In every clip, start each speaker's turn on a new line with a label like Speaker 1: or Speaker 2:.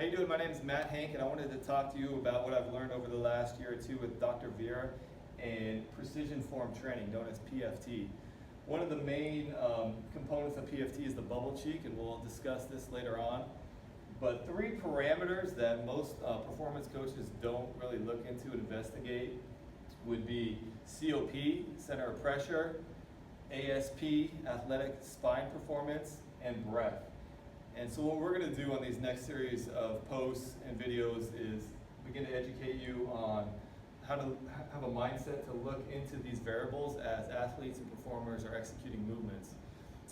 Speaker 1: How you doing? My name is Matt Hank, and I wanted to talk to you about what I've learned over the last year or two with Dr. Vera and precision form training, known as PFT. One of the main components of PFT is the bubble cheek, and we'll discuss this later on. But three parameters that most performance coaches don't really look into and investigate would be COP, center of pressure, ASP, athletic spine performance, and breath. And so what we're going to do on these next series of posts and videos is begin to educate you on how to have a mindset to look into these variables as athletes and performers are executing movements.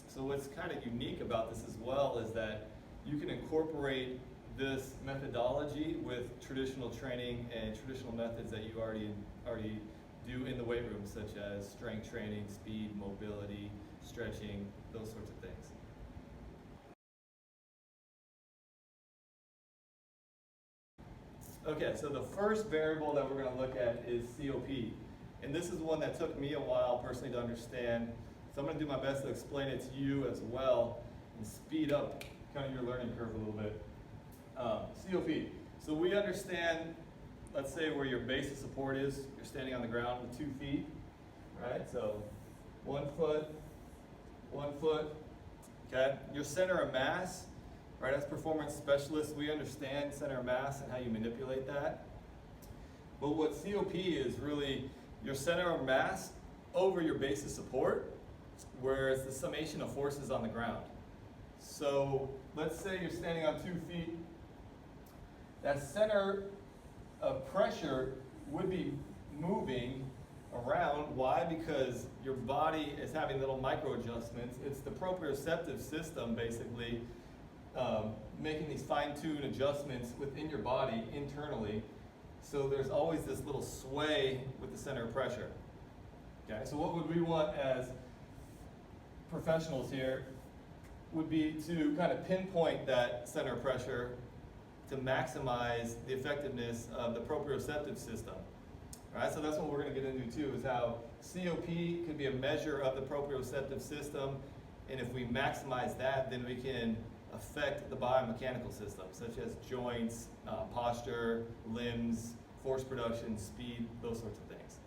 Speaker 1: So what's kind of unique about this as well is that you can incorporate this methodology with traditional training and traditional methods that you already do in the weight room, such as strength training, speed, mobility, stretching, those sorts of things. Okay, so the first variable that we're going to look at is COP. And this is one that took me a while personally to understand. So I'm going to do my best to explain it to you as well and speed up kind of your learning curve a little bit. COP. So we understand, let's say where your base of support is. You're standing on the ground with 2 feet, right? So 1 foot, 1 foot. Okay, your center of mass. Right, as performance specialists, we understand center of mass and how you manipulate that. But what COP is really your center of mass over your base of support, where it's the summation of forces on the ground. So let's say you're standing on 2 feet. That center of pressure would be moving around. Why? Because your body is having little micro adjustments. It's the proprioceptive system basically making these fine-tuned adjustments within your body internally. So there's always this little sway with the center of pressure. Okay, so what would we want as professionals here would be to kind of pinpoint that center of pressure to maximize the effectiveness of the proprioceptive system. All right, so that's what we're going to get into too, is how COP could be a measure of the proprioceptive system, and if we maximize that, then we can affect the biomechanical system, such as joints, posture, limbs, force production, speed, those sorts of things.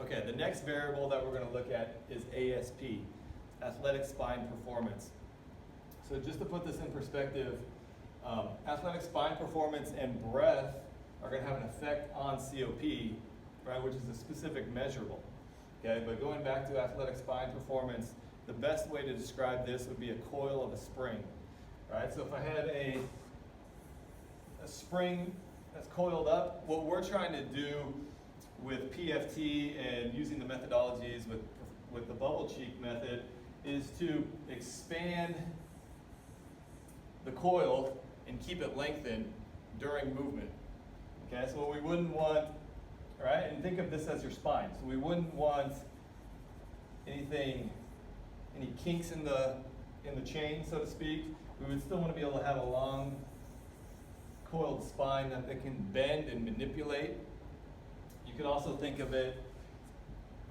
Speaker 1: Okay, the next variable that we're going to look at is ASP, athletic spine performance. So just to put this in perspective, athletic spine performance and breath are going to have an effect on COP, right, which is a specific measurable. Okay, but going back to athletic spine performance, the best way to describe this would be a coil of a spring. Right? So if I had a spring that's coiled up, what we're trying to do with PFT and using the methodologies with the bubble cheek method is to expand the coil and keep it lengthened during movement. Okay, so what we wouldn't want, right? And think of this as your spine. So we wouldn't want any kinks in the chain, so to speak. We would still want to be able to have a long coiled spine that can bend and manipulate. You could also think of it,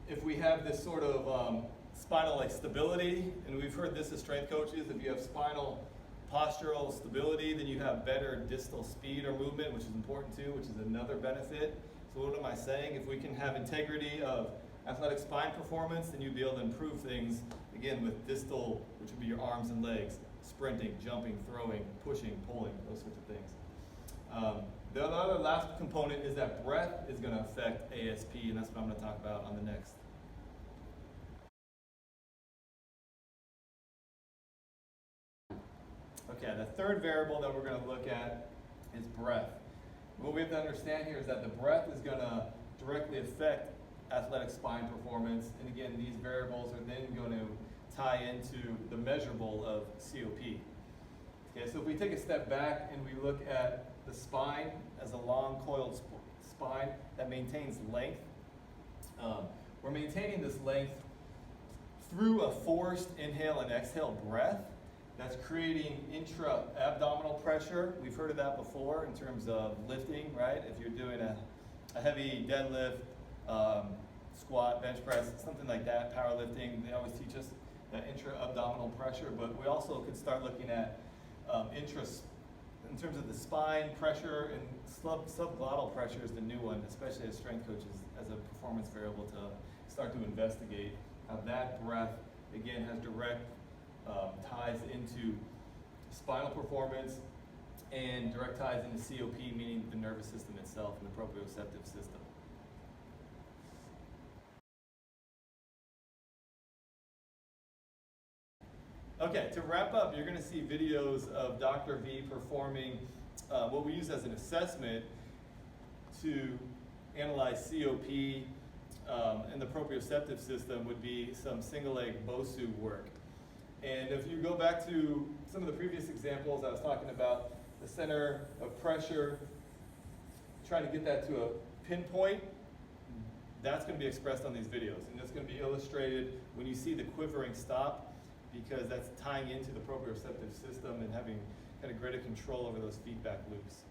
Speaker 1: if we have this sort of spinal stability, and we've heard this as strength coaches, if you have spinal postural stability, then you have better distal speed or movement, which is important too, which is another benefit. So what am I saying? If we can have integrity of athletic spine performance, then you'd be able to improve things, again, with distal, which would be your arms and legs, sprinting, jumping, throwing, pushing, pulling, those sorts of things. The other last component is that breath is going to affect ASP, and that's what I'm going to talk about on the next. Okay, the third variable that we're going to look at is breath. What we have to understand here is that the breath is going to directly affect athletic spine performance, and again, these variables are then going to tie into the measurable of COP. Okay, so if we take a step back and we look at the spine as a long coiled spine that maintains length, we're maintaining this length through a forced inhale and exhale breath that's creating intra-abdominal pressure. We've heard of that before in terms of lifting, right? If you're doing a heavy deadlift, squat, bench press, something like that, powerlifting, they always teach us that intra-abdominal pressure, but we also could start looking at in terms of the spine pressure, and subglottal pressure is the new one, especially as strength coaches, as a performance variable to start to investigate how that breath, again, has direct ties into spinal performance and direct ties into COP, meaning the nervous system itself and the proprioceptive system. Okay, to wrap up, you're going to see videos of Dr. V performing what we use as an assessment to analyze COP and the proprioceptive system would be some single leg BOSU work. And if you go back to some of the previous examples, I was talking about the center of pressure, trying to get that to a pinpoint. That's going to be expressed on these videos, and it's going to be illustrated when you see the quivering stop, because that's tying into the proprioceptive system and having kind of greater control over those feedback loops.